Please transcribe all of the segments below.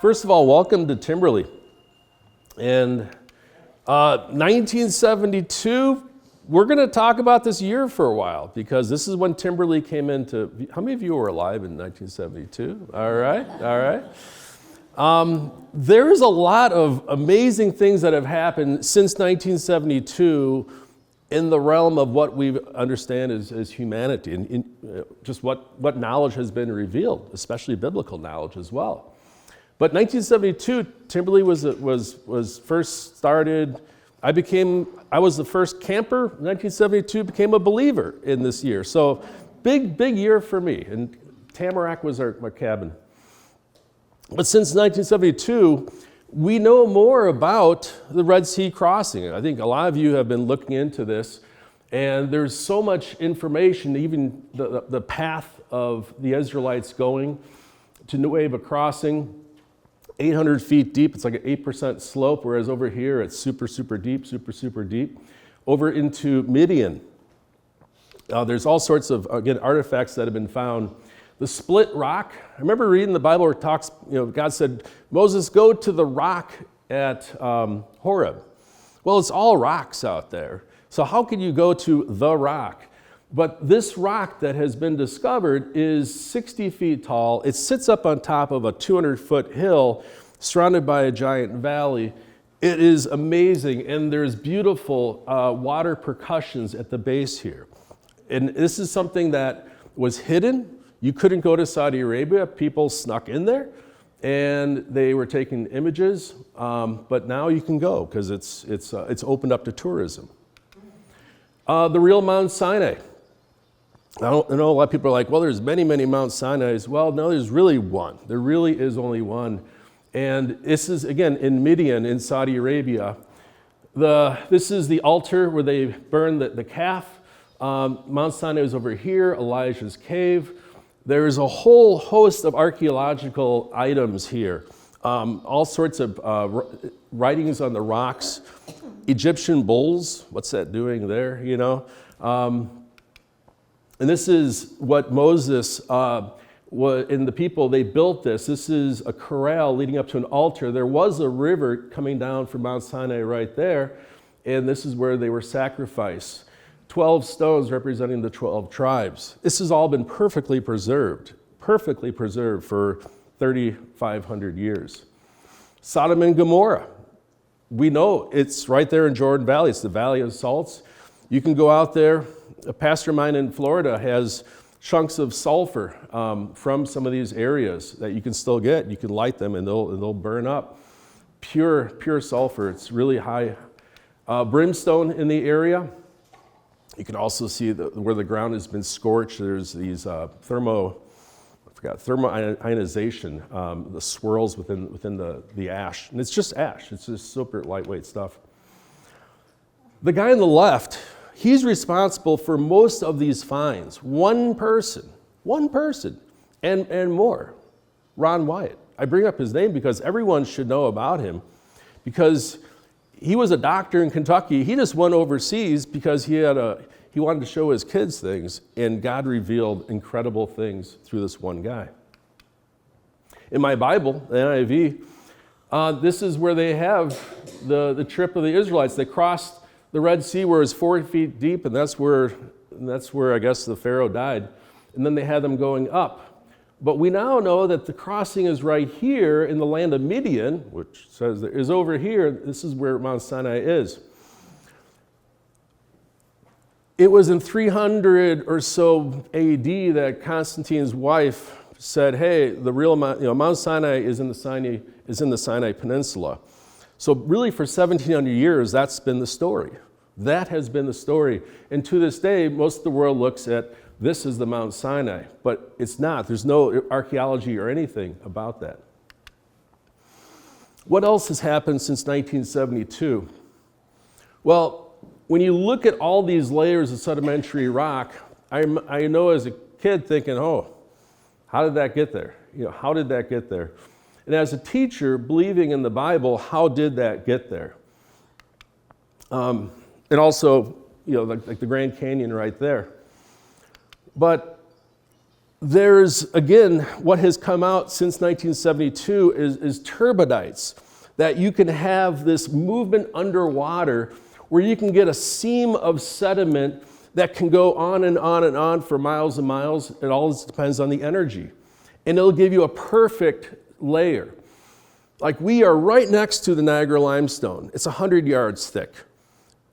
First of all, welcome to Timberley. And 1972, we're going to talk about this year for a while because this is when Timberley came into. How many of you were alive in 1972? All right. There's a lot of amazing things that have happened since 1972 in the realm of what we understand as humanity and just what knowledge has been revealed, especially biblical knowledge as well. But 1972, Timberley was first started. I was the first camper. 1972 became a believer in this year. So big year for me. And Tamarack was my cabin. But since 1972, we know more about the Red Sea crossing. I think a lot of you have been looking into this, and there's so much information, even the path of the Israelites going to Nueva crossing, 800 feet deep. It's like an 8% slope, whereas over here it's super deep, super deep. Over into Midian, there's all sorts of, again, artifacts that have been found. The split rock, I remember reading the Bible where it talks, God said, Moses, go to the rock at Horeb. Well, it's all rocks out there. So how can you go to the rock? But this rock that has been discovered is 60 feet tall. It sits up on top of a 200-foot hill surrounded by a giant valley. It is amazing, and there's beautiful water percussions at the base here. And this is something that was hidden. You couldn't go to Saudi Arabia. People snuck in there, and they were taking images. But now you can go because it's opened up to tourism. The real Mount Sinai. I know a lot of people are like, well, there's many Mount Sinais. Well, no, there's really one. There really is only one. And this is, again, in Midian, in Saudi Arabia. This is the altar where they burned the calf. Mount Sinai is over here, Elijah's cave. There's a whole host of archaeological items here. All sorts of writings on the rocks. Egyptian bulls, what's that doing there, And this is what Moses and the people, they built this. This is a corral leading up to an altar. There was a river coming down from Mount Sinai right there, and this is where they were sacrificed. 12 stones representing the 12 tribes. This has all been perfectly preserved for 3,500 years. Sodom and Gomorrah. We know it's right there in Jordan Valley. It's the Valley of Salts. You can go out there. A pastor of mine in Florida has chunks of sulfur from some of these areas that you can still get. You can light them and they'll burn up. Pure sulfur. It's really high. Brimstone in the area. You can also see where the ground has been scorched. There's these thermoionization, the swirls within the ash. And it's just ash. It's just super lightweight stuff. The guy on the left, he's responsible for most of these finds. One person, and more. Ron Wyatt. I bring up his name because everyone should know about him because he was a doctor in Kentucky. He just went overseas because he wanted to show his kids things, and God revealed incredible things through this one guy. In my Bible, the NIV, this is where they have the trip of the Israelites. They crossed the Red Sea where it's 4 feet deep, and that's where I guess the Pharaoh died. And then they had them going up. But we now know that the crossing is right here in the land of Midian, which says there is over here. This is where Mount Sinai is. It was in 300 or so AD that Constantine's wife said, "Hey, the real Mount Sinai is in the Sinai Peninsula." So really for 1,700 years, that's been the story. That has been the story. And to this day, most of the world looks at this as the Mount Sinai, but it's not. There's no archaeology or anything about that. What else has happened since 1972? Well, when you look at all these layers of sedimentary rock, I know as a kid thinking, oh, how did that get there? How did that get there? And as a teacher, believing in the Bible, how did that get there? And also, like the Grand Canyon right there. But there's, again, what has come out since 1972 is turbidites, that you can have this movement underwater where you can get a seam of sediment that can go on and on and on for miles and miles. It all depends on the energy. And it'll give you a perfect layer. Like, we are right next to the Niagara limestone. It's 100 yards thick.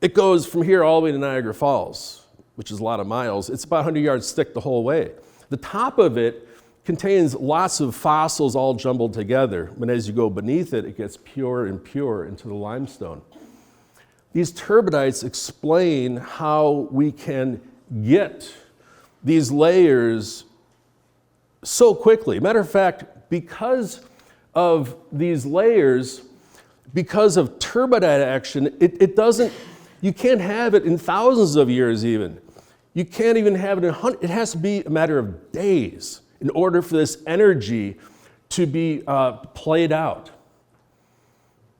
It goes from here all the way to Niagara Falls, which is a lot of miles. It's about 100 yards thick the whole way. The top of it contains lots of fossils all jumbled together. But as you go beneath it, it gets purer and purer into the limestone. These turbidites explain how we can get these layers so quickly. Matter of fact, because of these layers, because of turbidite action, it doesn't, you can't have it in thousands of years even. You can't even have it in hundreds. It has to be a matter of days in order for this energy to be played out.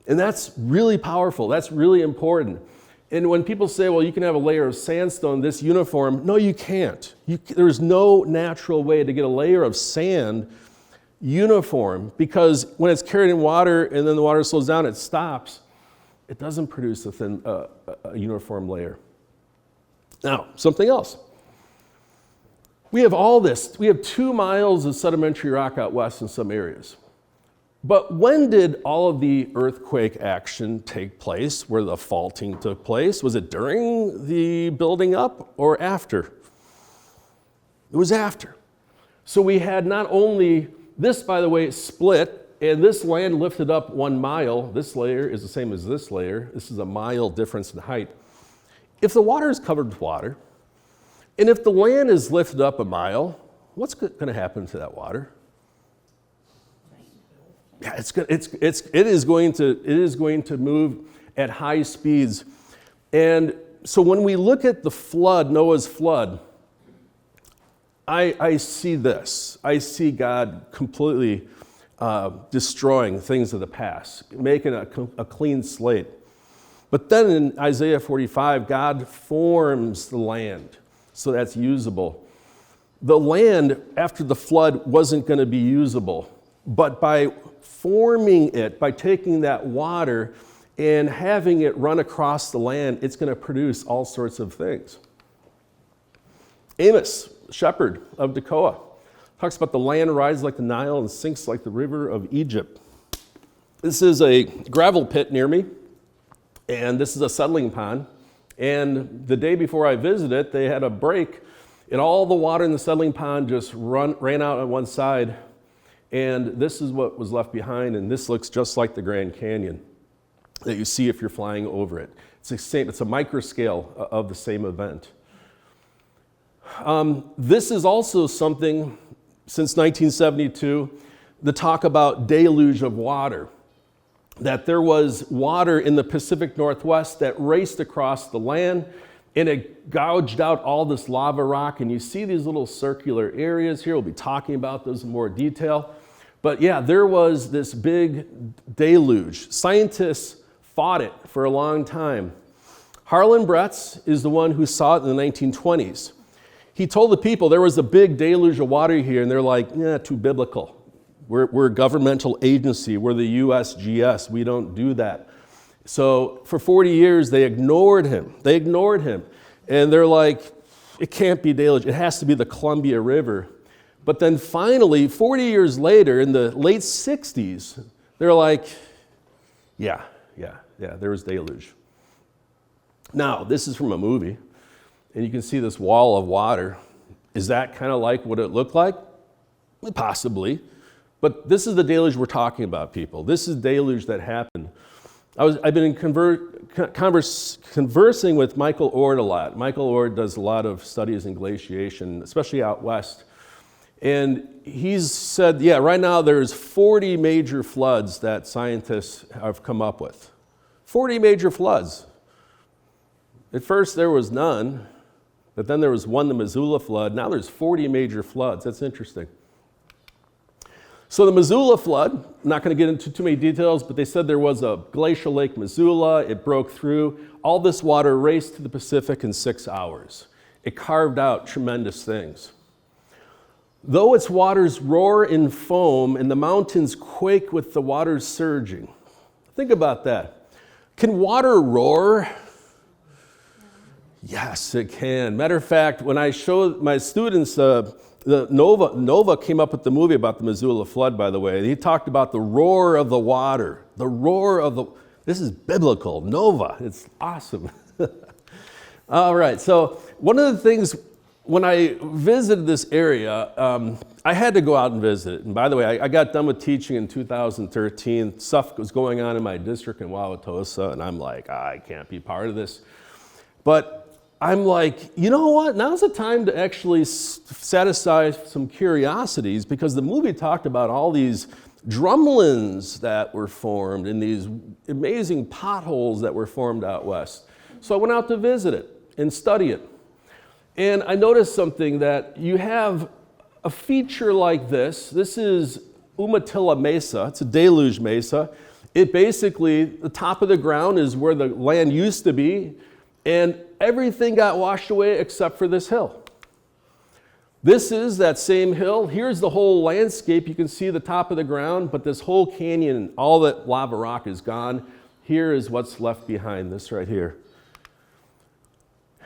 And that's really powerful. That's really important. And when people say, well, you can have a layer of sandstone this uniform, no, you can't. There's no natural way to get a layer of sand uniform, because when it's carried in water and then the water slows down, it stops. It doesn't produce a uniform layer. Now, something else. We have all this. We have 2 miles of sedimentary rock out west in some areas. But when did all of the earthquake action take place, where the faulting took place? Was it during the building up or after? It was after. So we had not only this, by the way, split, and this land lifted up 1 mile. This layer is the same as this layer. This is a mile difference in height. If the water is covered with water, and if the land is lifted up 1 mile, what's going to happen to that water? Yeah, it is going to move at high speeds. And so when we look at the flood, Noah's flood, I see this. I see God completely destroying things of the past, making a clean slate. But then in Isaiah 45, God forms the land so that's usable. The land after the flood wasn't going to be usable, but by forming it, by taking that water and having it run across the land, it's going to produce all sorts of things. Amos, shepherd of Tekoa, talks about the land rises like the Nile and sinks like the river of Egypt. This is a gravel pit near me, and this is a settling pond. And the day before I visited, they had a break, and all the water in the settling pond just ran out on one side. And this is what was left behind, and this looks just like the Grand Canyon that you see if you're flying over it. It's a micro scale of the same event. This is also something, since 1972, the talk about deluge of water, that there was water in the Pacific Northwest that raced across the land, and it gouged out all this lava rock, and you see these little circular areas here. We'll be talking about those in more detail. But yeah, there was this big deluge. Scientists fought it for a long time. Harlan Bretz is the one who saw it in the 1920s. He told the people there was a big deluge of water here, and they're like, yeah, too biblical. We're a governmental agency. We're the USGS. We don't do that. So for 40 years, they ignored him. And they're like, it can't be deluge. It has to be the Columbia River. But then finally, 40 years later, in the late 60s, they're like, yeah, there was deluge. Now, this is from a movie, and you can see this wall of water. Is that kind of like what it looked like? Possibly. But this is the deluge we're talking about, people. This is deluge that happened. I've been conversing with Michael Ord a lot. Michael Ord does a lot of studies in glaciation, especially out west. And he's said, yeah, right now there's 40 major floods that scientists have come up with. 40 major floods. At first there was none, but then there was one, the Missoula flood. Now there's 40 major floods. That's interesting. So the Missoula flood, I'm not going to get into too many details, but they said there was a glacial lake Missoula. It broke through. All this water raced to the Pacific in 6 hours. It carved out tremendous things. Though its waters roar in foam and the mountains quake with the waters surging. Think about that. Can water roar? Yes, it can. Matter of fact, when I showed my students, Nova came up with the movie about the Missoula flood, by the way. He talked about the roar of the water. This is biblical. Nova, it's awesome. All right, so one of the things, when I visited this area, I had to go out and visit it. And by the way, I got done with teaching in 2013. Stuff was going on in my district in Wauwatosa, and I'm like, I can't be part of this. But I'm like, you know what? Now's the time to actually satisfy some curiosities, because the movie talked about all these drumlins that were formed and these amazing potholes that were formed out west. So I went out to visit it and study it. And I noticed something, that you have a feature like this. This is Umatilla Mesa. It's a deluge mesa. It basically, the top of the ground is where the land used to be, and everything got washed away except for this hill. This is that same hill. Here's the whole landscape. You can see the top of the ground, but this whole canyon, all that lava rock is gone. Here is what's left behind, this right here.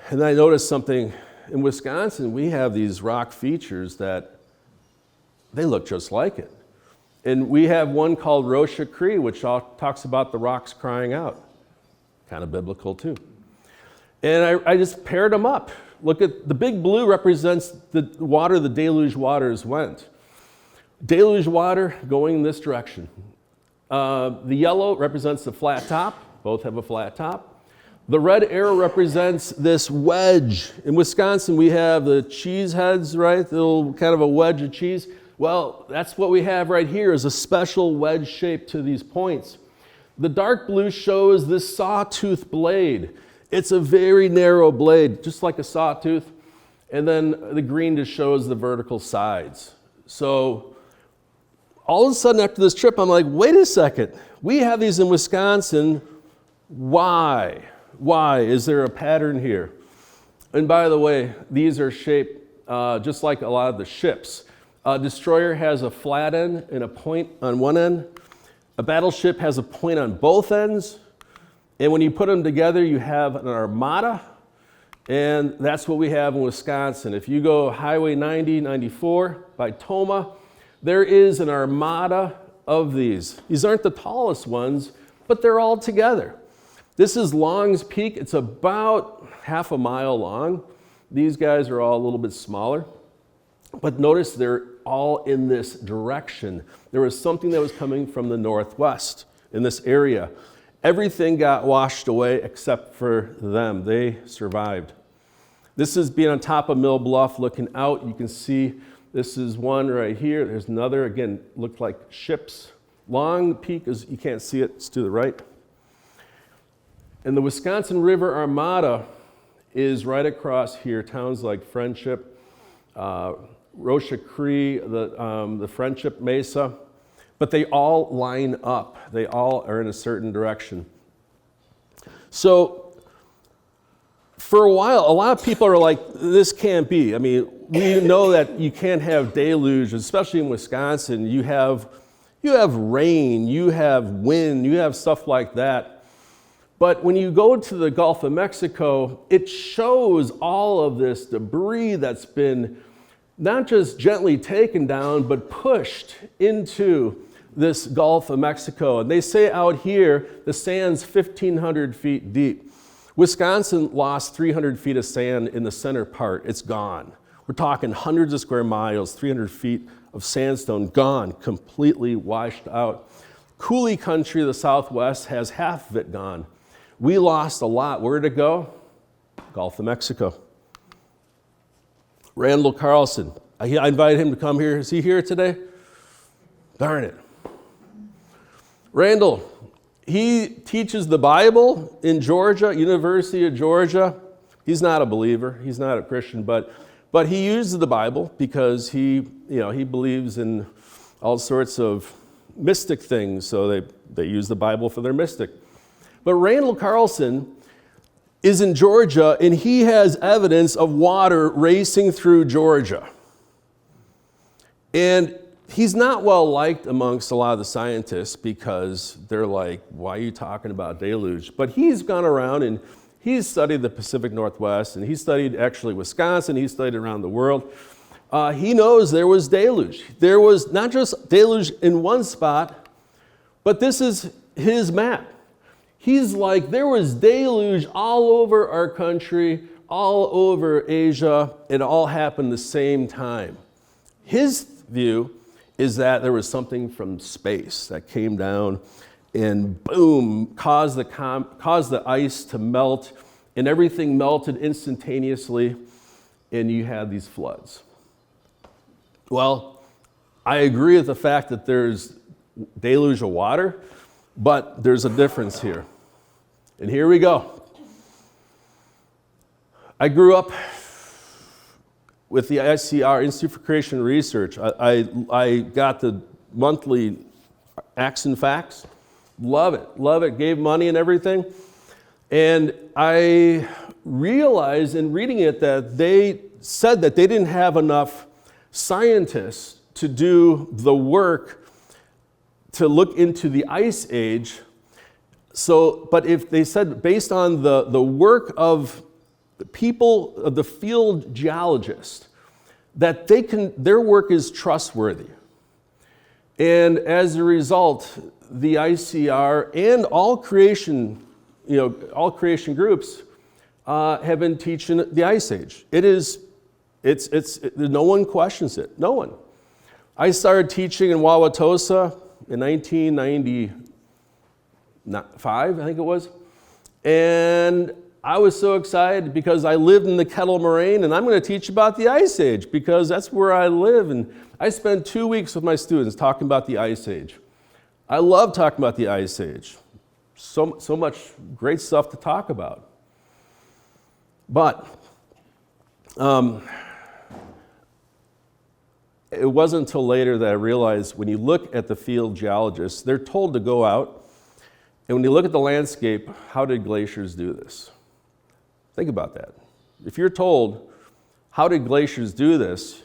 And I noticed something. In Wisconsin, we have these rock features that they look just like it. And we have one called Rocha Cree, which talks about the rocks crying out. Kind of biblical too. And I just paired them up. Look at the big blue represents the water the deluge waters went. Deluge water going this direction. The yellow represents the flat top. Both have a flat top. The red arrow represents this wedge. In Wisconsin, we have the cheese heads, right? The little kind of a wedge of cheese. Well, that's what we have right here, is a special wedge shape to these points. The dark blue shows this sawtooth blade. It's a very narrow blade, just like a sawtooth. And then the green just shows the vertical sides. So all of a sudden after this trip, I'm like, wait a second. We have these in Wisconsin. Why? Why? Is there a pattern here? And by the way, these are shaped just like a lot of the ships. A destroyer has a flat end and a point on one end. A battleship has a point on both ends. And when you put them together, you have an armada. And that's what we have in Wisconsin. If you go Highway 90, 94 by Toma, there is an armada of these. These aren't the tallest ones, but they're all together. This is Long's Peak. It's about half a mile long. These guys are all a little bit smaller. But notice they're all in this direction. There was something that was coming from the northwest in this area. Everything got washed away except for them. They survived. This is being on top of Mill Bluff looking out. You can see this is one right here. There's another. Again, looked like ships. Long Peak, is you can't see it. It's to the right. And the Wisconsin River Armada is right across here. Towns like Friendship, Rocha Cree, the Friendship Mesa. But they all line up. They all are in a certain direction. So for a while, a lot of people are like, this can't be. I mean, we know that you can't have deluge, especially in Wisconsin. You have rain, you have wind, you have stuff like that. But when you go to the Gulf of Mexico, it shows all of this debris that's been not just gently taken down, but pushed into this Gulf of Mexico. And they say out here, the sand's 1,500 feet deep. Wisconsin lost 300 feet of sand in the center part. It's gone. We're talking hundreds of square miles, 300 feet of sandstone gone, completely washed out. Coulee country, the Southwest, has half of it gone. We lost a lot. Where'd it go? Gulf of Mexico. Randall Carlson. I invited him to come here. Is he here today? Darn it. Randall, he teaches the Bible in Georgia, University of Georgia. He's not a believer. He's not a Christian, but he uses the Bible because he believes in all sorts of mystic things. So they use the Bible for their mystic. But Randall Carlson is in Georgia, and he has evidence of water racing through Georgia. And he's not well liked amongst a lot of the scientists because they're like, why are you talking about deluge? But he's gone around and he's studied the Pacific Northwest, and he studied actually Wisconsin, he studied around the world. He knows there was deluge. There was not just deluge in one spot, but this is his map. He's like, there was deluge all over our country, all over Asia. It all happened the same time. His view is that there was something from space that came down and boom, caused the ice to melt, and everything melted instantaneously, and you had these floods. Well, I agree with the fact that there's deluge of water, but there's a difference here. And here we go. I grew up with the ICR, Institute for Creation Research. I got the monthly Acts and Facts. Love it, gave money and everything. And I realized in reading it that they said that they didn't have enough scientists to do the work to look into the ice age. So, but if they said based on the work of the people, of the field geologists, that their work is trustworthy. And as a result, the ICR and all creation groups have been teaching the ice age. No one questions it. No one. I started teaching in Wauwatosa in 1995, I think it was. And I was so excited because I lived in the Kettle Moraine, and I'm going to teach about the Ice Age because that's where I live. And I spent 2 weeks with my students talking about the Ice Age. I love talking about the Ice Age. So much great stuff to talk about. But it wasn't until later that I realized when you look at the field geologists, they're told to go out, and when you look at the landscape, how did glaciers do this? Think about that. If you're told, how did glaciers do this?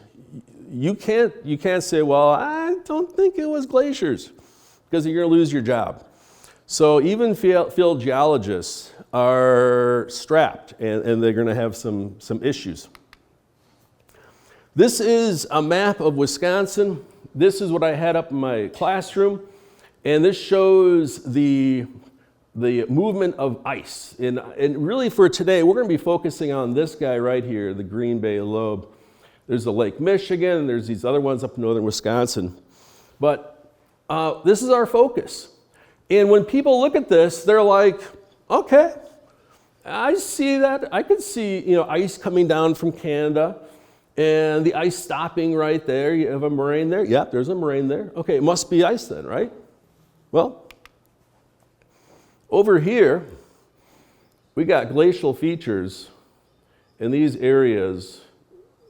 You can't say, well, I don't think it was glaciers, because you're going to lose your job. So even field geologists are strapped, and they're going to have some issues. This is a map of Wisconsin. This is what I had up in my classroom, and this shows the movement of ice. And really for today, we're going to be focusing on this guy right here, the Green Bay Lobe. There's the Lake Michigan, and there's these other ones up in northern Wisconsin. But this is our focus. And when people look at this, they're like, okay, I see that. I could see ice coming down from Canada, and the ice stopping right there. You have a moraine there. Yep, there's a moraine there. Okay, it must be ice then, right? Well, over here, we got glacial features in these areas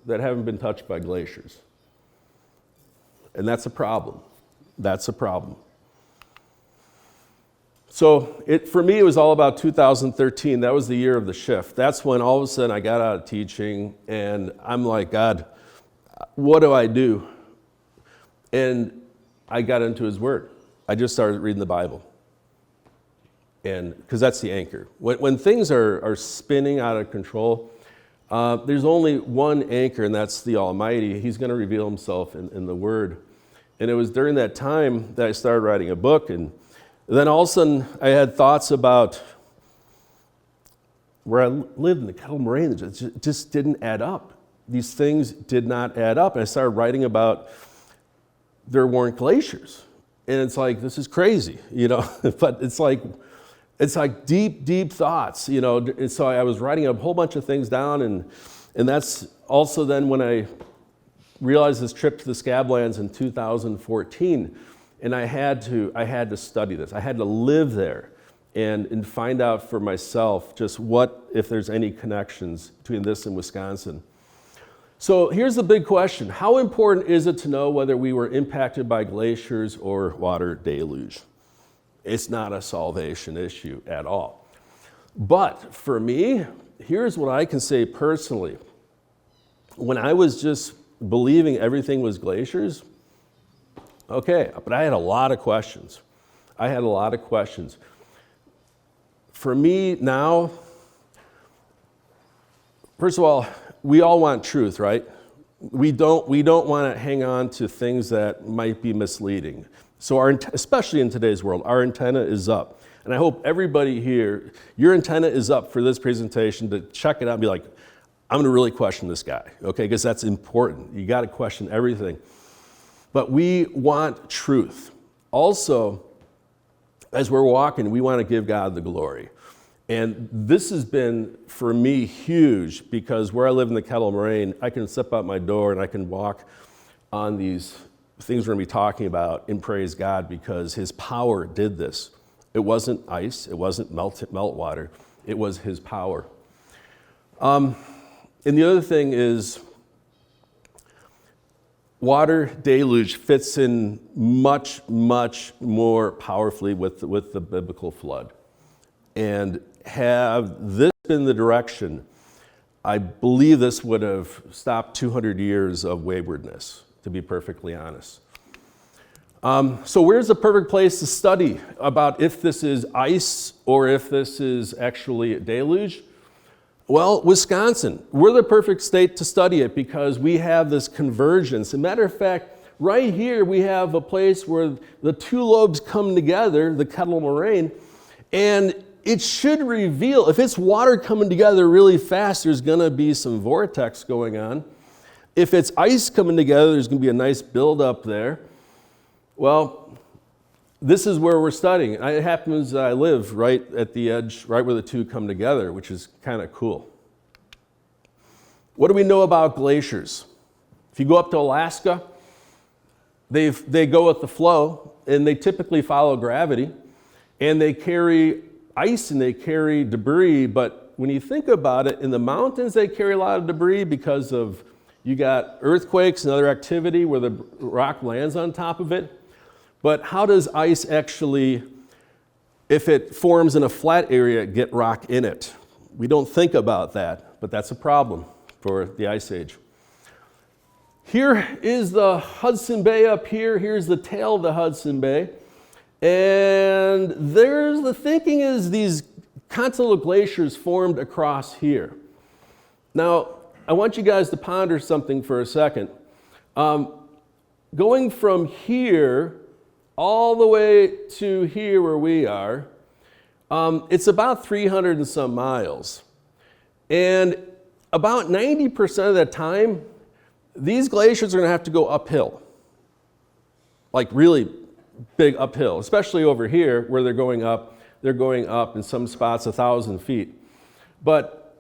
that haven't been touched by glaciers. And that's a problem. That's a problem. So for me, it was all about 2013. That was the year of the shift. That's when all of a sudden I got out of teaching, and I'm like, God, what do I do? And I got into His Word. I just started reading the Bible. And because that's the anchor. When things are spinning out of control, there's only one anchor, and that's the Almighty. He's going to reveal Himself in the Word. And it was during that time that I started writing a book, and then all of a sudden I had thoughts about where I lived in the Kettle Moraine. It just didn't add up. These things did not add up. And I started writing about there weren't glaciers. And it's like, this is crazy, but it's like deep, deep thoughts, And so I was writing a whole bunch of things down, and that's also then when I realized this trip to the Scablands in 2014, and I had to study this. I had to live there and find out for myself just if there's any connections between this and Wisconsin. So here's the big question. How important is it to know whether we were impacted by glaciers or water deluge? It's not a salvation issue at all. But for me, here's what I can say personally. When I was just believing everything was glaciers? Okay, but I had a lot of questions. For me now, first of all, we all want truth, right? We don't want to hang on to things that might be misleading. So especially in today's world, our antenna is up. And I hope everybody here, your antenna is up for this presentation to check it out and be like, I'm going to really question this guy, okay? Because that's important. You got to question everything. But we want truth. Also, as we're walking, we want to give God the glory. And this has been, for me, huge, because where I live in the Kettle Moraine, I can step out my door and I can walk on these things we're going to be talking about and praise God, because his power did this. It wasn't ice, it wasn't melt water, it was his power. And the other thing is, water deluge fits in much, much more powerfully with the biblical flood. And have this been the direction, I believe this would have stopped 200 years of waywardness, to be perfectly honest. So where's the perfect place to study about if this is ice or if this is actually a deluge? Well, Wisconsin. We're the perfect state to study it because we have this convergence. As a matter of fact, right here we have a place where the two lobes come together, the Kettle Moraine, and it should reveal, if it's water coming together really fast, there's going to be some vortex going on. If it's ice coming together, there's going to be a nice buildup there. Well, this is where we're studying. It happens I live right at the edge, right where the two come together, which is kind of cool. What do we know about glaciers? If you go up to Alaska, they go with the flow, and they typically follow gravity, and they carry ice and they carry debris, but when you think about it, in the mountains they carry a lot of debris because of, you got earthquakes and other activity where the rock lands on top of it. But how does ice actually, if it forms in a flat area, get rock in it? We don't think about that, but that's a problem for the Ice Age. Here is the Hudson Bay up here. Here's the tail of the Hudson Bay. And there's the thinking is these continental glaciers formed across here. Now, I want you guys to ponder something for a second. Going from here all the way to here where we are, it's about 300 and some miles. And about 90% of the time, these glaciers are going to have to go uphill, like really big uphill, especially over here where they're going up in some spots 1,000 feet. But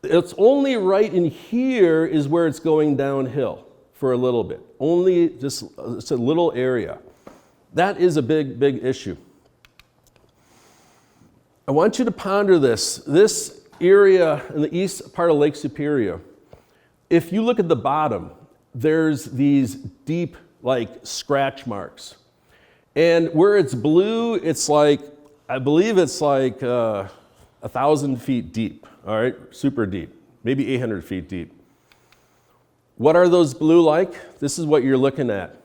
it's only right in here is where it's going downhill for a little bit. Only just it's a little area. That is a big, big issue. I want you to ponder this. This area in the east part of Lake Superior, if you look at the bottom, there's these deep, like, scratch marks. And where it's blue, it's like, I believe it's like 1,000 feet deep, all right? Super deep, maybe 800 feet deep. What are those blue like? This is what you're looking at.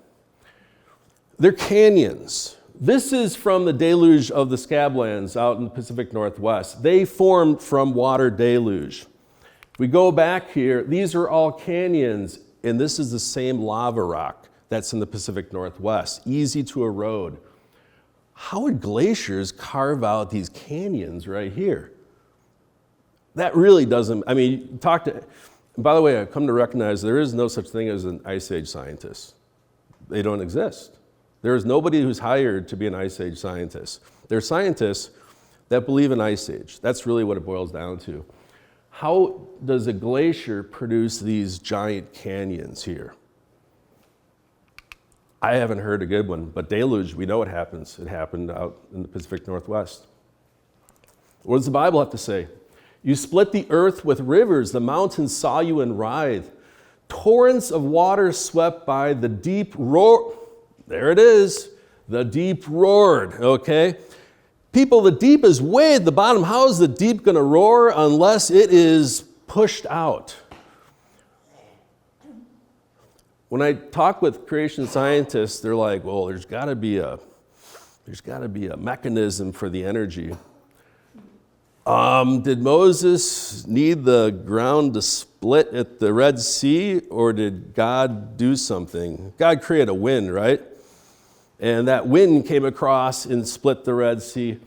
They're canyons. This is from the deluge of the Scablands out in the Pacific Northwest. They formed from water deluge. If we go back here, these are all canyons, and this is the same lava rock that's in the Pacific Northwest, easy to erode. How would glaciers carve out these canyons right here? That really doesn't, I mean, by the way, I've come to recognize there is no such thing as an Ice Age scientist. They don't exist. There is nobody who's hired to be an Ice Age scientist. There are scientists that believe in Ice Age. That's really what it boils down to. How does a glacier produce these giant canyons here? I haven't heard a good one, but deluge, we know it happens. It happened out in the Pacific Northwest. What does the Bible have to say? You split the earth with rivers, the mountains saw you and writhed. Torrents of water swept by, the deep roar. There it is, the deep roared, okay? People, the deep is way at the bottom. How is the deep gonna roar unless it is pushed out? when I talk with creation scientists, they're like, well, there's got to be a mechanism for the energy. Did Moses need the ground to split at the Red Sea, or did God do something? God created a wind, right? And that wind came across and split the Red Sea.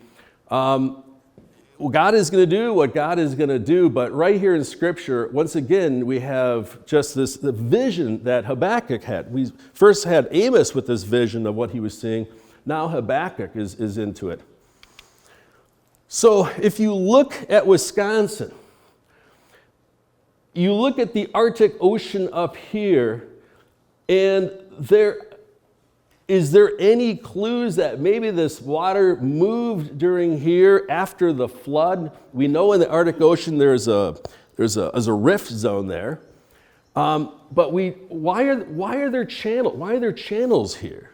Well, God is going to do what God is going to do, but right here in Scripture, once again, we have just the vision that Habakkuk had. We first had Amos with this vision of what he was seeing. Now Habakkuk is into it. So if you look at Wisconsin, you look at the Arctic Ocean up here, and is there any clues that maybe this water moved during here after the flood? We know in the Arctic Ocean there's a rift zone there, but why are there channels here?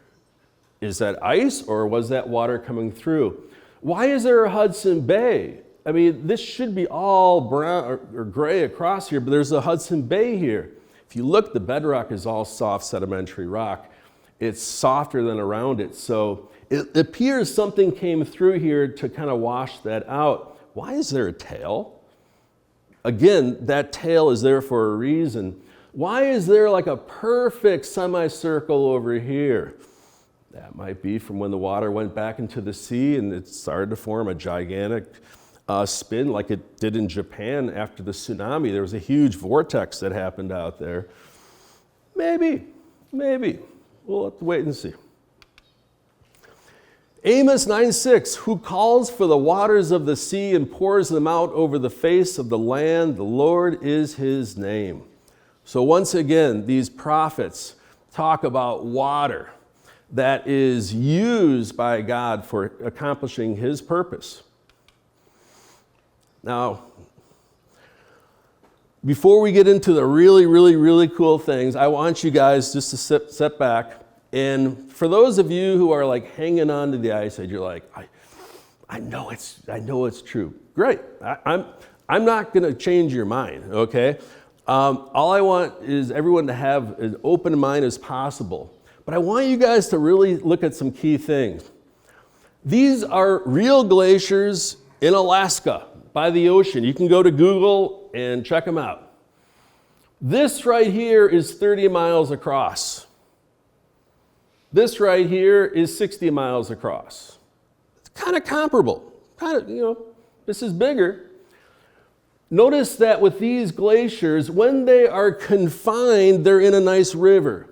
Is that ice, or was that water coming through? Why is there a Hudson Bay? I mean, this should be all brown or gray across here, but there's a Hudson Bay here. If you look, the bedrock is all soft sedimentary rock. It's softer than around it. So it appears something came through here to kind of wash that out. Why is there a tail? Again, that tail is there for a reason. Why is there like a perfect semicircle over here? That might be from when the water went back into the sea and it started to form a gigantic spin like it did in Japan after the tsunami. There was a huge vortex that happened out there. Maybe. We'll have to wait and see. Amos 9:6, who calls for the waters of the sea and pours them out over the face of the land, the Lord is his name. So once again, these prophets talk about water that is used by God for accomplishing his purpose. Now, before we get into the really cool things, I want you guys just to sit back. And for those of you who are like hanging on to the ice age, you're like, I know it's true. Great. I'm not going to change your mind, okay? All I want is everyone to have as open a mind as possible. But I want you guys to really look at some key things. These are real glaciers in Alaska by the ocean. You can go to Google and check them out. This right here is 30 miles across. This right here is 60 miles across. It's kind of comparable. This is bigger. Notice that with these glaciers, when they are confined, they're in a nice river.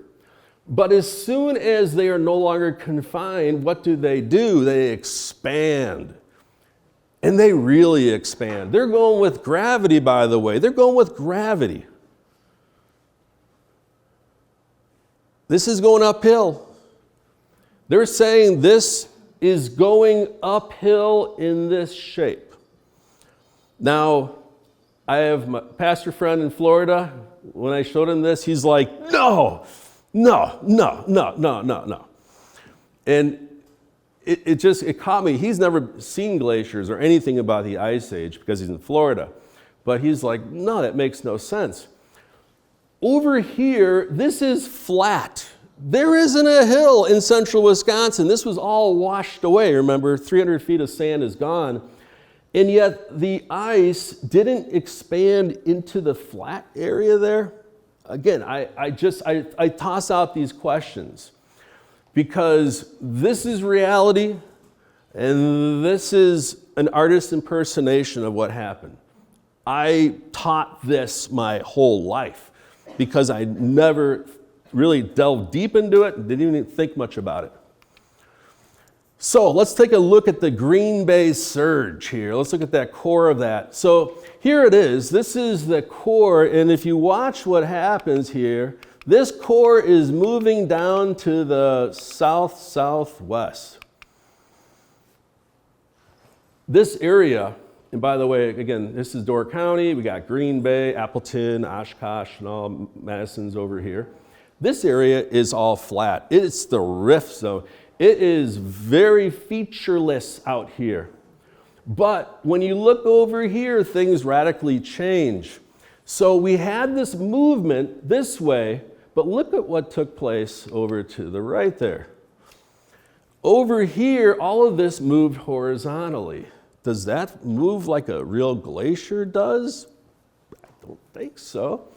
But as soon as they are no longer confined, what do? They expand. And they really expand. They're going with gravity, by the way. They're going with gravity. This is going uphill. They're saying this is going uphill in this shape. Now, I have my pastor friend in Florida. When I showed him this, he's like, no. And it caught me. He's never seen glaciers or anything about the Ice Age because he's in Florida. But he's like, no, that makes no sense. Over here, this is flat. There isn't a hill in central Wisconsin. This was all washed away. Remember, 300 feet of sand is gone. And yet the ice didn't expand into the flat area there. Again, I toss out these questions because this is reality and this is an artist's impersonation of what happened. I taught this my whole life because I never really delved deep into it and didn't even think much about it. So let's take a look at the Green Bay Surge here. Let's look at that core of that. So here it is. This is the core, and if you watch what happens here, this core is moving down to the south-southwest. This area, and by the way, again, this is Door County. We got Green Bay, Appleton, Oshkosh, and all Madison's over here. This area is all flat. It's the rift zone. It is very featureless out here. But when you look over here, things radically change. So we had this movement this way, But look at what took place over to the right there. Over here, all of this moved horizontally. Does that move like a real glacier does? I don't think so.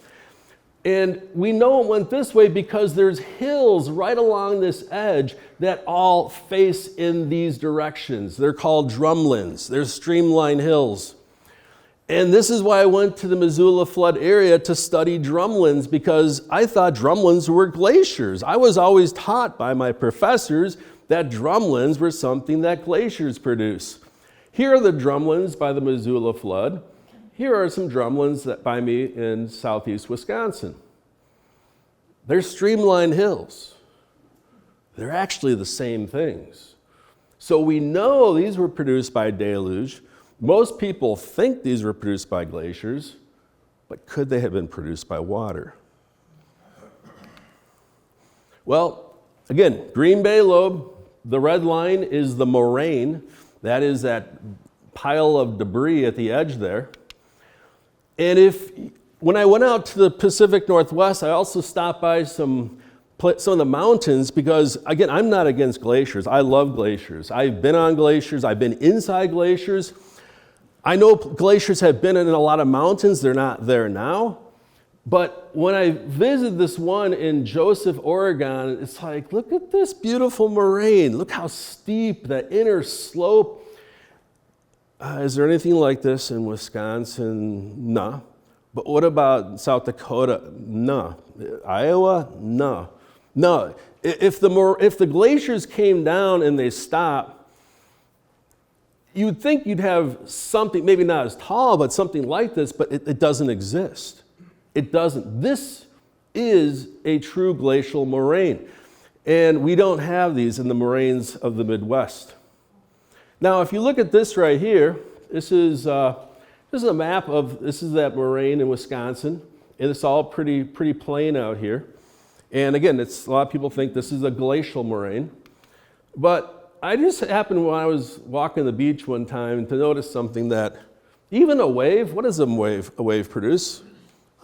And we know it went this way because there's hills right along this edge that all face in these directions. They're called drumlins. They're streamline hills. And this is why I went to the Missoula flood area to study drumlins, because I thought drumlins were glaciers. I was always taught by my professors that drumlins were something that glaciers produce. Here are the drumlins by the Missoula flood. Here are some drumlins that by me in southeast Wisconsin. They're streamlined hills. They're actually the same things. So we know these were produced by deluge. Most people think these were produced by glaciers, but could they have been produced by water? Well, again, Green Bay lobe, the red line is the moraine. That is that pile of debris at the edge there. And when I went out to the Pacific Northwest, I also stopped by some of the mountains because, again, I'm not against glaciers. I love glaciers. I've been on glaciers. I've been inside glaciers. I know glaciers have been in a lot of mountains. They're not there now. But when I visited this one in Joseph, Oregon, it's like, look at this beautiful moraine. Look how steep that inner slope. Is there anything like this in Wisconsin? No. But what about South Dakota? No. Iowa? No. No. If the glaciers came down and they stopped, you'd think you'd have something, maybe not as tall, but something like this, but it doesn't exist. It doesn't. This is a true glacial moraine. And we don't have these in the moraines of the Midwest. Now, if you look at this right here, this is a map of, this is that moraine in Wisconsin. And it's all pretty plain out here. And again, a lot of people think this is a glacial moraine. But I just happened when I was walking the beach one time to notice something that even a wave, what does a wave produce?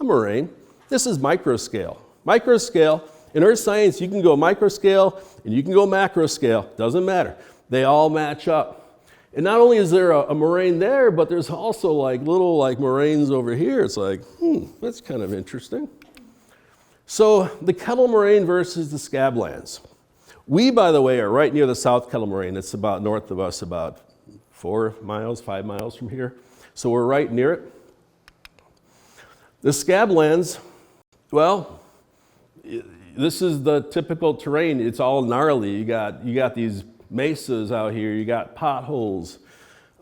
A moraine. This is microscale. Microscale, in earth science, you can go microscale and you can go macroscale. Doesn't matter. They all match up. And not only is there a moraine there, but there's also little moraines over here. It's like, that's kind of interesting. So the Kettle Moraine versus the Scablands. We, by the way, are right near the South Kettle Moraine. It's about north of us, about 5 miles from here. So we're right near it. The Scablands, well, this is the typical terrain. It's all gnarly. You got these mesas out here. You got potholes.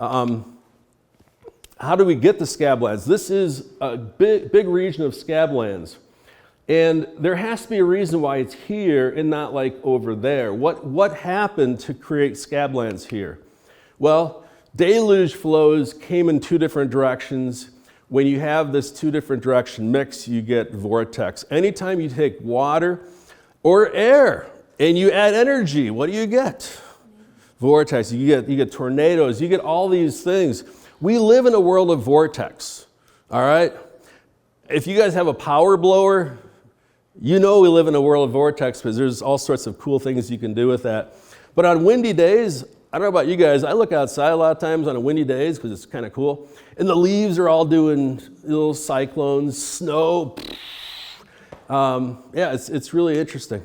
How do we get the Scablands? This is a big region of Scablands. And there has to be a reason why it's here and not like over there. What happened to create Scablands here? Well, deluge flows came in two different directions. When you have this two different direction mix, you get vortex. Anytime you take water or air and you add energy, what do you get? Vortex. You get tornadoes. You get all these things. We live in a world of vortex. All right? If you guys have a power blower, you know we live in a world of vortex because there's all sorts of cool things you can do with that. But on windy days, I don't know about you guys, I look outside a lot of times on windy days because it's kind of cool. And the leaves are all doing little cyclones, snow. It's really interesting.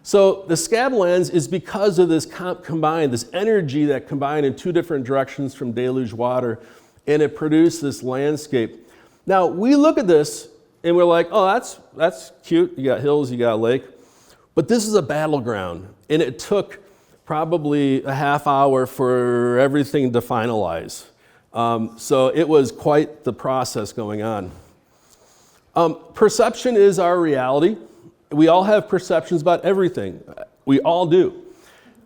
So the Scablands is because of this this energy that combined in two different directions from deluge water, and it produced this landscape. Now, we look at this and we're like, oh, that's cute. You got hills, you got a lake. But this is a battleground, and it took probably a half hour for everything to finalize. So it was quite the process going on. Perception is our reality. We all have perceptions about everything. We all do.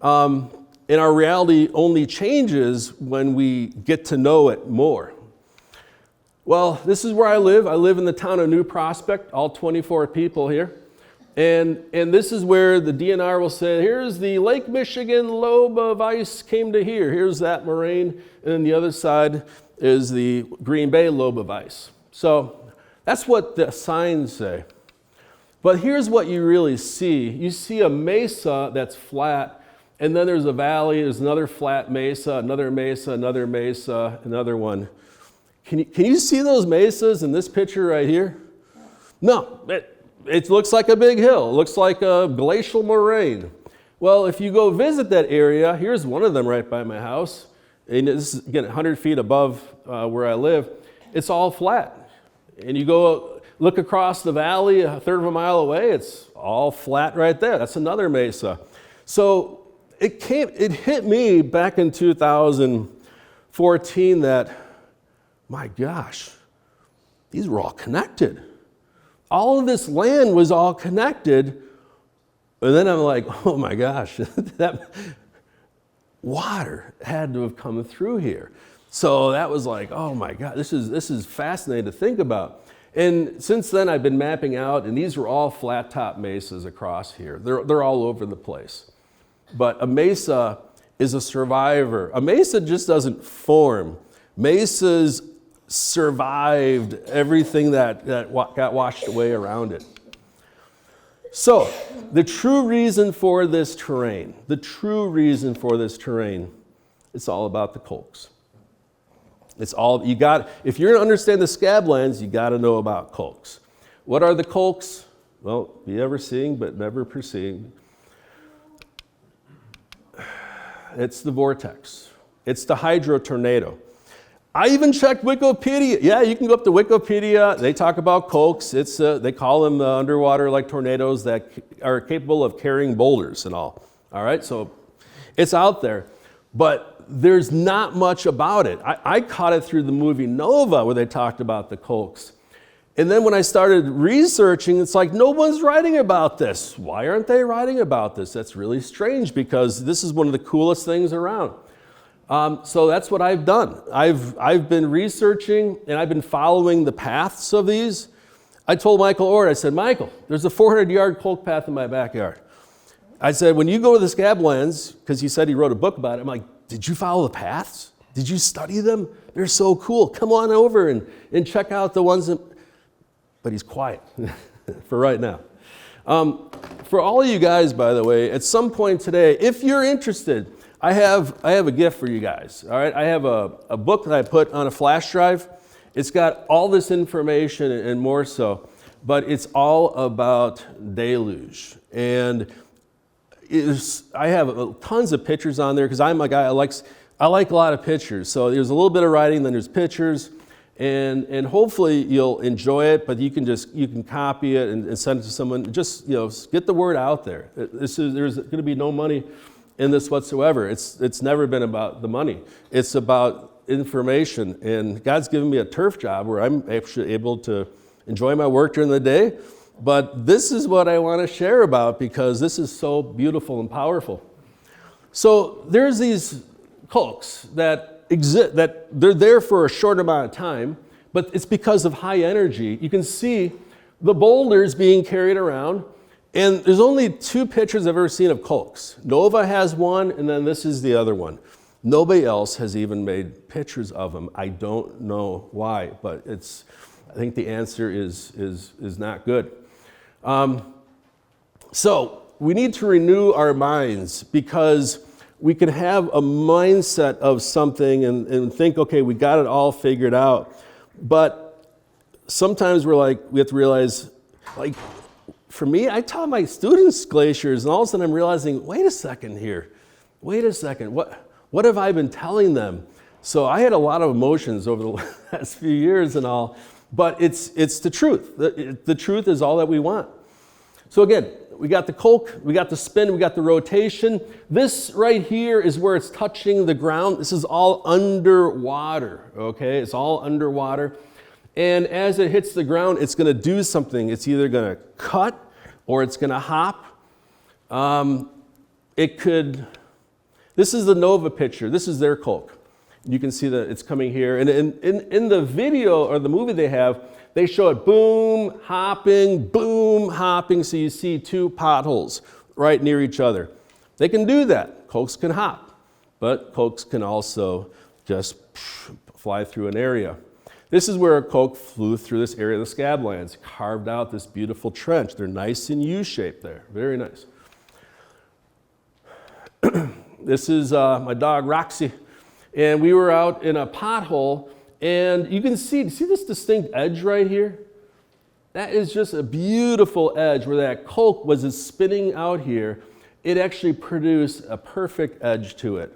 And our reality only changes when we get to know it more. Well, this is where I live. I live in the town of New Prospect, all 24 people here. And this is where the DNR will say, here's the Lake Michigan lobe of ice came to here. Here's that moraine. And then the other side is the Green Bay lobe of ice. So that's what the signs say. But here's what you really see. You see a mesa that's flat, and then there's a valley, there's another flat mesa, another mesa, another mesa, another one. Can you see those mesas in this picture right here? No, it looks like a big hill. It looks like a glacial moraine. Well, if you go visit that area, here's one of them right by my house. And this is, again, 100 feet above where I live. It's all flat. And you go look across the valley a third of a mile away, it's all flat right there. That's another mesa. So it hit me back in 2014 that, my gosh, these were all connected. All of this land was all connected. And then I'm like, oh my gosh, that water had to have come through here. So that was like, oh my God, this is fascinating to think about. And since then I've been mapping out, and these were all flat top mesas across here. They're all over the place. But a mesa is a survivor. A mesa just doesn't form. Mesas survived everything that got washed away around it. So, the true reason for this terrain, it's all about the colks. It's all, if you're going to understand the scablands, you got to know about colks. What are the colks? Well, be ever seeing, but never perceiving. It's the vortex. It's the hydro tornado. I even checked Wikipedia. Yeah, you can go up to Wikipedia. They talk about colks. They call them underwater like tornadoes that are capable of carrying boulders and all. All right, so it's out there. But there's not much about it. I caught it through the movie Nova where they talked about the colks. And then when I started researching, it's like, no one's writing about this. Why aren't they writing about this? That's really strange because this is one of the coolest things around. So that's what I've done. I've been researching and I've been following the paths of these. I told Michael Ord, I said, Michael, there's a 400-yard colk path in my backyard. I said, when you go to the Scablands, because he said he wrote a book about it, I'm like, did you follow the paths? Did you study them? They're so cool. Come on over and check out the ones that... But he's quiet for right now. For all of you guys, by the way, at some point today, if you're interested, I have a gift for you guys. All right, I have a book that I put on a flash drive. It's got all this information and more so, but it's all about Deluge. And I have tons of pictures on there because I'm a guy I like a lot of pictures. So there's a little bit of writing, then there's pictures, and hopefully you'll enjoy it. But you can copy it and send it to someone. Just get the word out there. There's going to be no money in this whatsoever. It's never been about the money. It's about information. And God's given me a turf job where I'm actually able to enjoy my work during the day. But this is what I want to share about because this is so beautiful and powerful. So there's these colks that exist, that they're there for a short amount of time, but it's because of high energy. You can see the boulders being carried around. And there's only 2 pictures I've ever seen of colks. Nova has one, and then this is the other one. Nobody else has even made pictures of them. I don't know why, but I think the answer is not good. So we need to renew our minds because we can have a mindset of something and think, okay, we got it all figured out. But sometimes we have to realize, like, for me, I taught my students glaciers, and all of a sudden I'm realizing, wait a second here. Wait a second. What have I been telling them? So I had a lot of emotions over the last few years and all, but it's the truth. The truth is all that we want. So again, we got the colk, we got the spin, we got the rotation. This right here is where it's touching the ground. This is all underwater, okay? It's all underwater. And as it hits the ground, it's going to do something. It's either going to cut or it's going to hop. This is the Nova picture. This is their colk. You can see that it's coming here. And in the video or the movie they show it boom, hopping. So you see 2 potholes right near each other. They can do that. Colks can hop, but colks can also just fly through an area. This is where a coke flew through this area of the scablands, carved out this beautiful trench. They're nice and U-shaped there, very nice. This is my dog Roxy, and we were out in a pothole, and you can see this distinct edge right here? That is just a beautiful edge where that coke was spinning out here. It actually produced a perfect edge to it.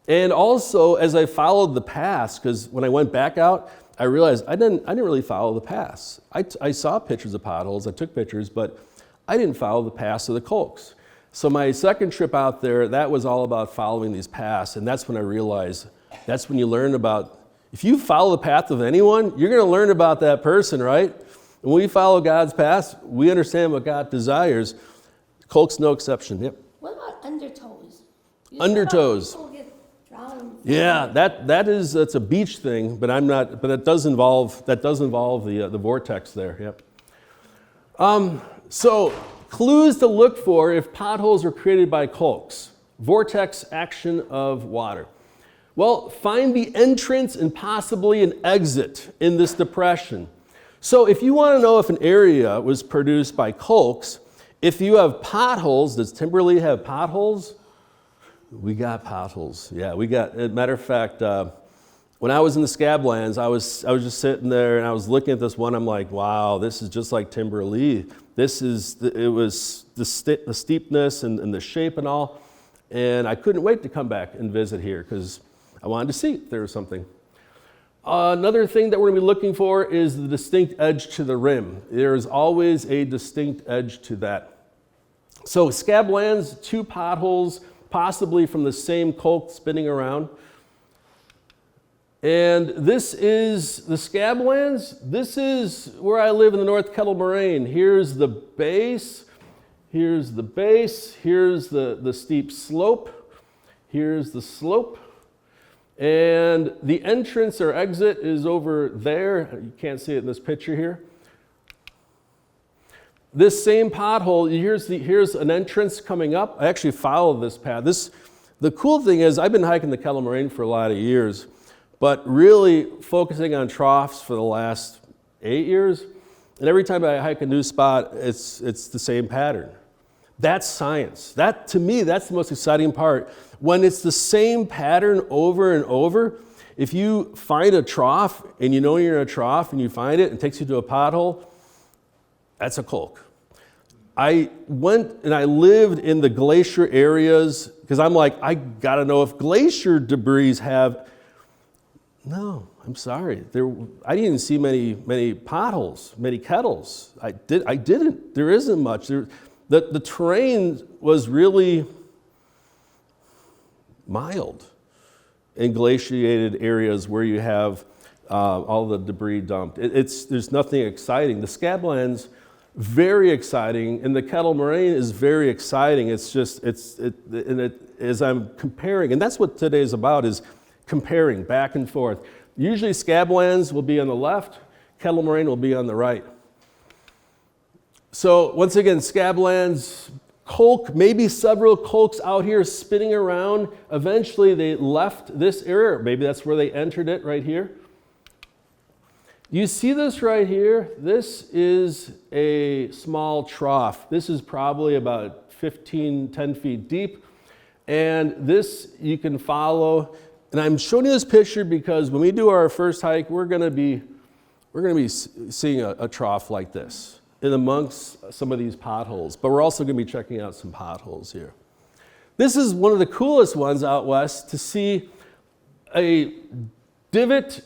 And also, as I followed the paths, because when I went back out, I realized I didn't really follow the paths. I saw pictures of potholes, I took pictures, but I didn't follow the paths of the cokes. So my second trip out there, that was all about following these paths, and that's when I realized, that's when you learn about, if you follow the path of anyone, you're gonna learn about that person, right? And when we follow God's paths, we understand what God desires. Coke's no exception, yep. What about undertows? Undertows. Yeah, that's a beach thing, but that does involve the vortex there. Yep. So clues to look for if potholes are created by cokes. Vortex action of water. Well, find the entrance and possibly an exit in this depression. So if you want to know if an area was produced by cokes, if you have potholes, does Timberlea have potholes? We got potholes. Yeah, we got, as a matter of fact, when I was in the scablands, I was just sitting there and I was looking at this one, I'm like, wow, this is just like Timberlea. It was the steepness and the shape and all, and I couldn't wait to come back and visit here because I wanted to see if there was something. Another thing that we're gonna be looking for is the distinct edge to the rim. There is always a distinct edge to that. So scablands, 2 potholes, possibly from the same coke spinning around. And this is the scablands. This is where I live in the North Kettle Moraine. Here's the base, here's the base, here's the steep slope, here's the slope. And the entrance or exit is over there. You can't see it in this picture here. This same pothole, here's an entrance coming up. I actually followed this path. The cool thing is I've been hiking the Kettle Moraine for a lot of years, but really focusing on troughs for the last 8 years. And every time I hike a new spot, it's the same pattern. That's science. That, to me, that's the most exciting part. When it's the same pattern over and over, if you find a trough and you know you're in a trough and you find it and it takes you to a pothole, that's a coke. I went and I lived in the glacier areas because I'm like, I gotta know if glacier debris have, no, I'm sorry. I didn't see many potholes, many kettles. I didn't. There isn't much. The terrain was really mild in glaciated areas where you have all the debris dumped. There's nothing exciting. The scablands, very exciting, and the Kettle Moraine is very exciting. It's just, as I'm comparing, and that's what today is about, is comparing back and forth. Usually scablands will be on the left, Kettle Moraine will be on the right. So once again, scablands, coke, maybe several cokes out here spinning around. Eventually they left this area, maybe that's where they entered it right here. You see this right here? This is a small trough. This is probably about 10 feet deep. And this you can follow. And I'm showing you this picture because when we do our first hike, we're gonna be seeing a trough like this in amongst some of these potholes. But we're also gonna be checking out some potholes here. This is one of the coolest ones out west, to see a divot,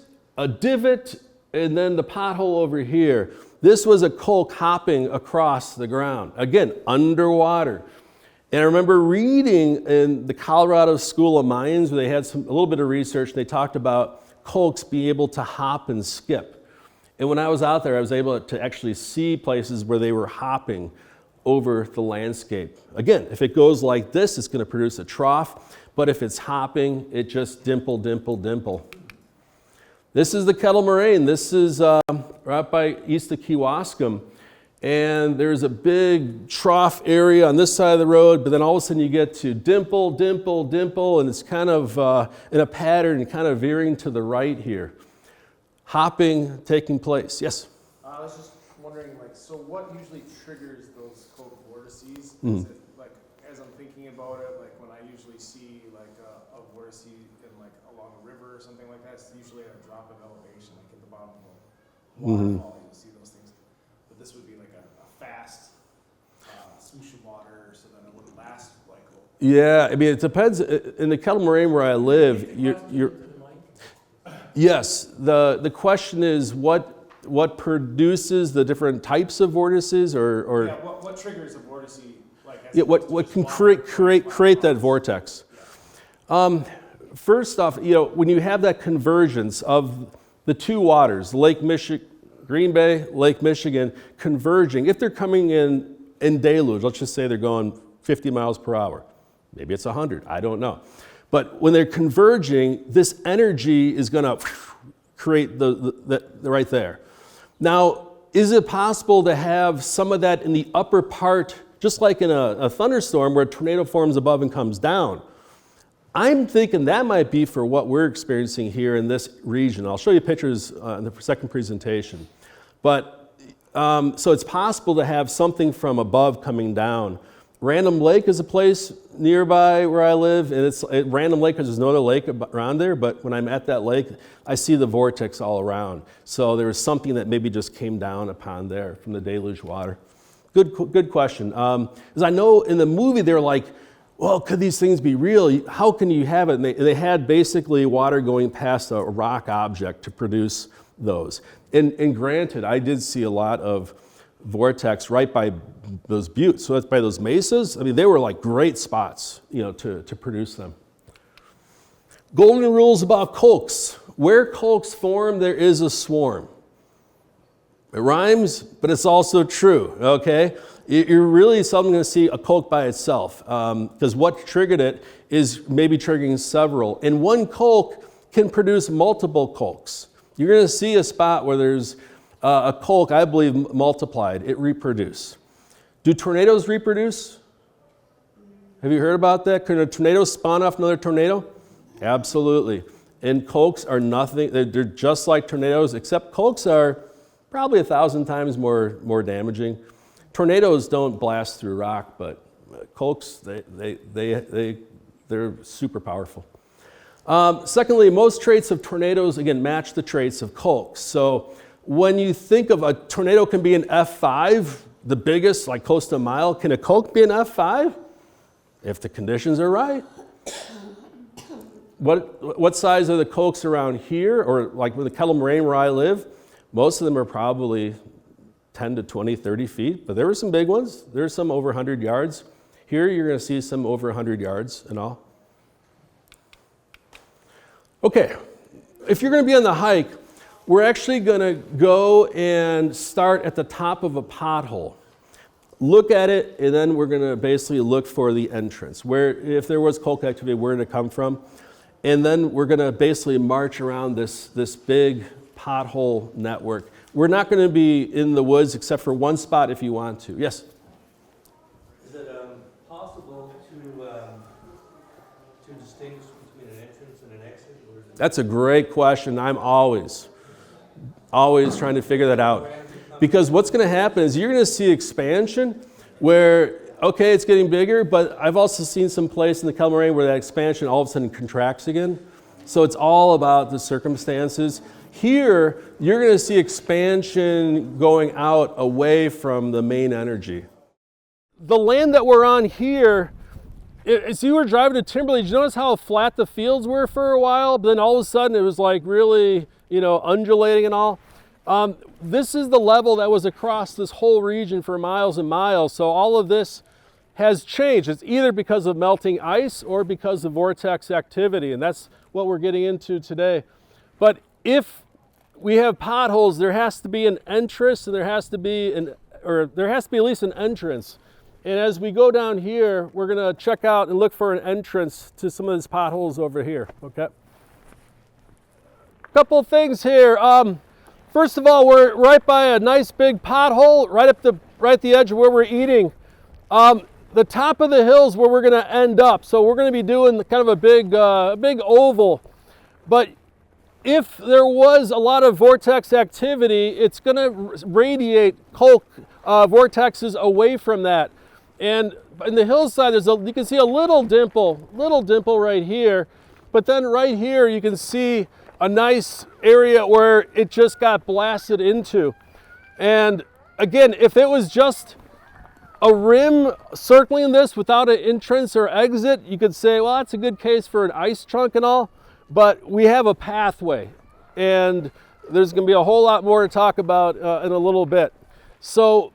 and then the pothole over here. This was a coke hopping across the ground. Again, underwater. And I remember reading in the Colorado School of Mines, where they had a little bit of research, they talked about cokes being able to hop and skip. And when I was out there, I was able to actually see places where they were hopping over the landscape. Again, if it goes like this, it's gonna produce a trough, but if it's hopping, it just dimple, dimple, dimple. This is the Kettle Moraine. This is right by east of Kewaskum. and there's a big trough area on this side of the road, but then all of a sudden you get to dimple, dimple, dimple, and it's kind of in a pattern, kind of veering to the right here. Hopping taking place. Yes? I was just wondering, like, so what usually triggers those cold vortices? Mm. Is it, like, as I'm thinking about it, like when I usually see like a vortice in like along a river or something like that, it's usually at a drop of elevation, like at the bottom of a waterfall, you'll see those things. But this would be like a fast swoosh of water, so then it wouldn't last like. Yeah, I mean, it depends. In the Kettle Moraine where I live, you're yes, the question is what produces the different types of vortices, or yeah, what triggers a vortice? Like, yeah, what can create that vortex? First off, when you have that convergence of the two waters, Lake Michigan, Green Bay, Lake Michigan, converging, if they're coming in deluge, let's just say they're going 50 miles per hour, maybe it's 100, I don't know. But when they're converging, this energy is going to create the right there. Now, is it possible to have some of that in the upper part, just like in a thunderstorm where a tornado forms above and comes down? I'm thinking that might be for what we're experiencing here in this region. I'll show you pictures in the second presentation. But so it's possible to have something from above coming down. Random Lake is a place nearby where I live, and it's Random Lake because there's no other lake around there, but when I'm at that lake, I see the vortex all around. So there was something that maybe just came down upon there from the deluge water. Good question. As I know in the movie, they're like, well, could these things be real? How can you have it? And they had basically water going past a rock object to produce those. And granted, I did see a lot of vortex right by those buttes, so that's by those mesas. I mean, they were like great spots, to produce them. Golden rules about colks. Where colks form, there is a swarm. It rhymes, but it's also true, okay? You're really seldom going to see a colk by itself, because what triggered it is maybe triggering several. And one colk can produce multiple colks. You're going to see a spot where there's a colk, I believe, multiplied. It reproduced. Do tornadoes reproduce? Have you heard about that? Can a tornado spawn off another tornado? Absolutely. And colks are nothing. They're just like tornadoes, except colks are probably 1,000 times more damaging. Tornadoes don't blast through rock, but colks, they're super powerful. Secondly, most traits of tornadoes, again, match the traits of colks. So when you think of a tornado can be an F5, the biggest, like close to a mile, can a colk be an F5? If the conditions are right. What size are the colks around here, or like with the Kettle Moraine where I live? Most of them are probably 10 to 20, 30 feet, but there were some big ones. There's some over 100 yards. Here you're going to see some over 100 yards and all. Okay, if you're going to be on the hike, we're actually going to go and start at the top of a pothole. Look at it, and then we're going to basically look for the entrance. Where, if there was colk activity, where did it come from? And then we're going to basically march around this big pothole network. We're not going to be in the woods except for one spot if you want to. Yes? Is it possible to distinguish between an entrance and an exit? Or is it That's a great question. I'm always trying to figure that out. Because what's going to happen is you're going to see expansion where, okay, it's getting bigger, but I've also seen some place in the Kettle Moraine where that expansion all of a sudden contracts again. So it's all about the circumstances. Here, you're going to see expansion going out away from the main energy. The land that we're on here, as you were driving to Timberley, did you notice how flat the fields were for a while? But then all of a sudden it was like really, undulating and all. This is the level that was across this whole region for miles and miles. So all of this has changed. It's either because of melting ice or because of vortex activity, and that's what we're getting into today. But if we have potholes, there has to be an entrance, and there has to be at least an entrance. And as we go down here, we're going to check out and look for an entrance to some of these potholes over here. Okay. Couple of things here. First of all, we're right by a nice big pothole, right up the right at the edge of where we're eating. The top of the hills where we're going to end up. So we're going to be doing kind of a big oval. But if there was a lot of vortex activity, it's going to radiate Kolk vortexes away from that. And in the hillside, you can see a little dimple right here. But then right here, you can see a nice area where it just got blasted into. And again, if it was just a rim circling this without an entrance or exit, you could say, well, that's a good case for an ice chunk and all, but we have a pathway, and there's going to be a whole lot more to talk about in a little bit. So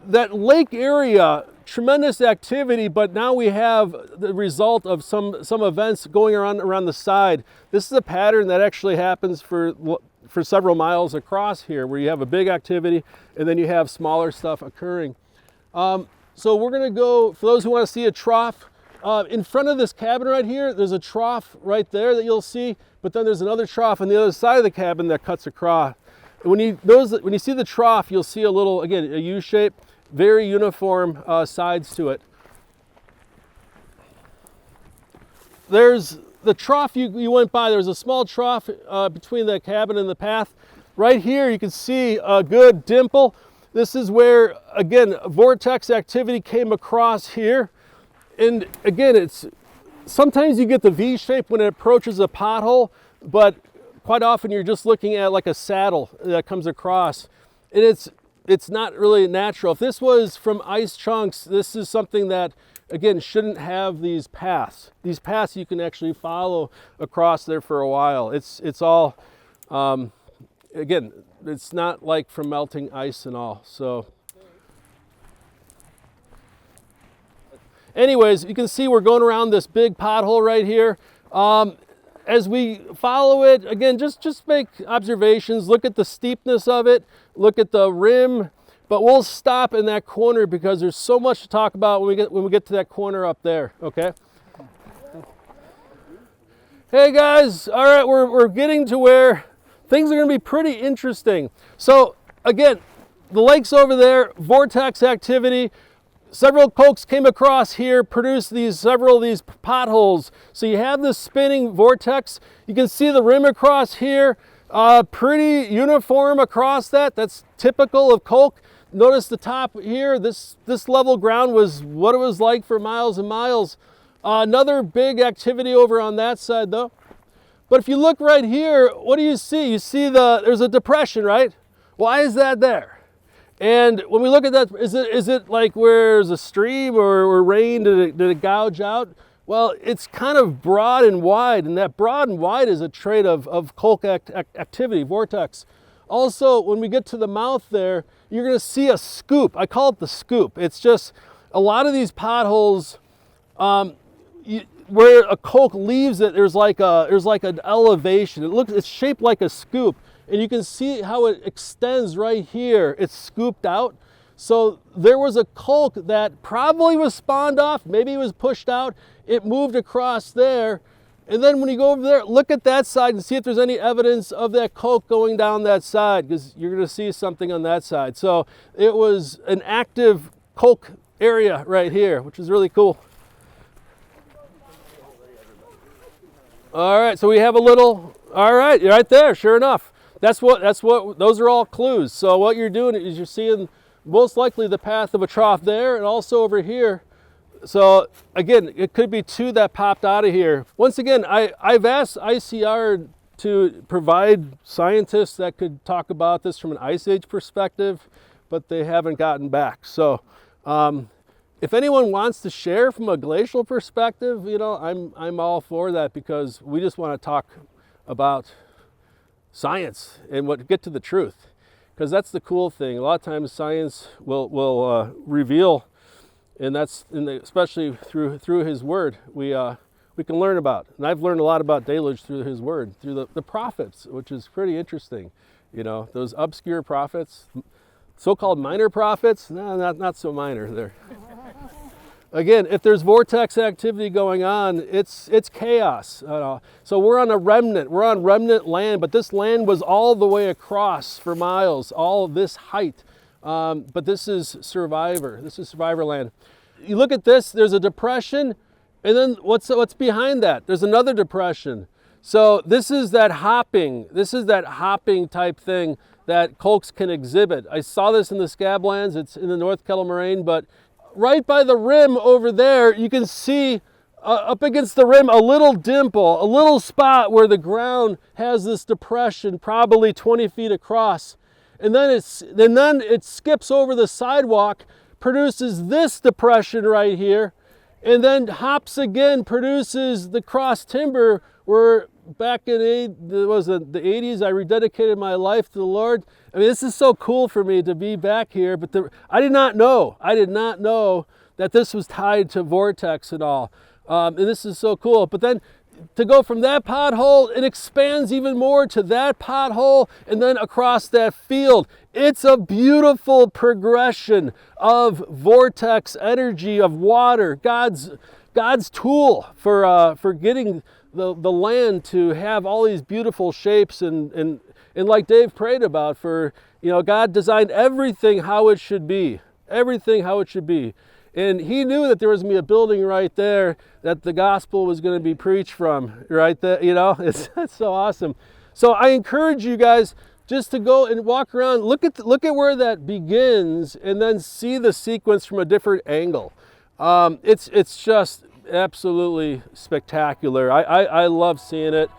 that lake area, tremendous activity, but now we have the result of some events going around the side. This is a pattern that actually happens for several miles across here, where you have a big activity and then you have smaller stuff occurring. So we're going to go, for those who want to see a trough, in front of this cabin right here, there's a trough right there that you'll see, but then there's another trough on the other side of the cabin that cuts across. And when you see the trough, you'll see a little, again, a U shape, very uniform sides to it. There's the trough you went by. There's a small trough between the cabin and the path. Right here, you can see a good dimple. This is where, again, vortex activity came across here. And again, sometimes you get the V shape when it approaches a pothole, but quite often you're just looking at like a saddle that comes across. And it's not really natural. If this was from ice chunks, this is something that, again, shouldn't have these paths. These paths you can actually follow across there for a while. It's all, again, it's not like from melting ice and all. So anyways, you can see we're going around this big pothole right here. As we follow it, again, just make observations, look at the steepness of it, look at the rim, but we'll stop in that corner because there's so much to talk about when we get to that corner up there, okay? Hey guys, all right, we're getting to where things are going to be pretty interesting. So again, the lake's over there, vortex activity. Several Kolks came across here, produced several of these potholes. So you have this spinning vortex. You can see the rim across here, pretty uniform across that. That's typical of Kolk. Notice the top here, this level ground was what it was like for miles and miles. Another big activity over on that side though. But if you look right here, what do you see? You see there's a depression, right? Why is that there? And when we look at that, is it like where there's a stream or rain, did it gouge out? Well, it's kind of broad and wide, and that broad and wide is a trait of Kolk activity, vortex. Also, when we get to the mouth there, you're going to see a scoop. I call it the scoop. It's just a lot of these potholes, where a Kolk leaves it, there's like an elevation. It's shaped like a scoop, and you can see how it extends right here. It's scooped out. So there was a Kolk that probably was spawned off, maybe it was pushed out, it moved across there, and then when you go over there, look at that side and see if there's any evidence of that Kolk going down that side, because you're going to see something on that side. So it was an active Kolk area right here, which is really cool. All right, so we have a little, all right, right there, sure enough. Those are all clues. So what you're doing is you're seeing most likely the path of a trough there and also over here. So again, it could be two that popped out of here. Once again, I've asked ICR to provide scientists that could talk about this from an Ice Age perspective, but they haven't gotten back. So if anyone wants to share from a glacial perspective, you know, I'm all for that, because we just want to talk about science and get to the truth, because that's the cool thing. A lot of times science will reveal, and especially through His Word, we can learn about. And I've learned a lot about Deluge through His Word, through the prophets, which is pretty interesting. You know, those obscure prophets, so-called minor prophets, no, not so minor there. Again, if there's vortex activity going on, it's chaos. So we're on remnant land, but this land was all the way across for miles, all this height. but this is Survivor. This is Survivor land. You look at this, there's a depression, and then what's behind that? There's another depression. So this is that hopping type thing that colks can exhibit. I saw this in the Scablands, it's in the North Kettle Moraine, but right by the rim over there, you can see up against the rim a little dimple, a little spot where the ground has this depression, probably 20 feet across. And then it skips over the sidewalk, produces this depression right here, and then hops again, produces the cross timber where back in the 80s, I rededicated my life to the Lord. I mean, this is so cool for me to be back here, but I did not know that this was tied to VORTEX and all. And this is so cool. But then to go from that pothole, it expands even more to that pothole and then across that field. It's a beautiful progression of vortex energy, of water, God's tool for getting the land to have all these beautiful shapes and like Dave prayed about, for, you know, God designed everything how it should be. Everything how it should be. And he knew that there was going to be a building right there that the gospel was going to be preached from, right there, you know. It's so awesome. So I encourage you guys just to go and walk around, look at where that begins, and then see the sequence from a different angle. It's just absolutely spectacular. I love seeing it.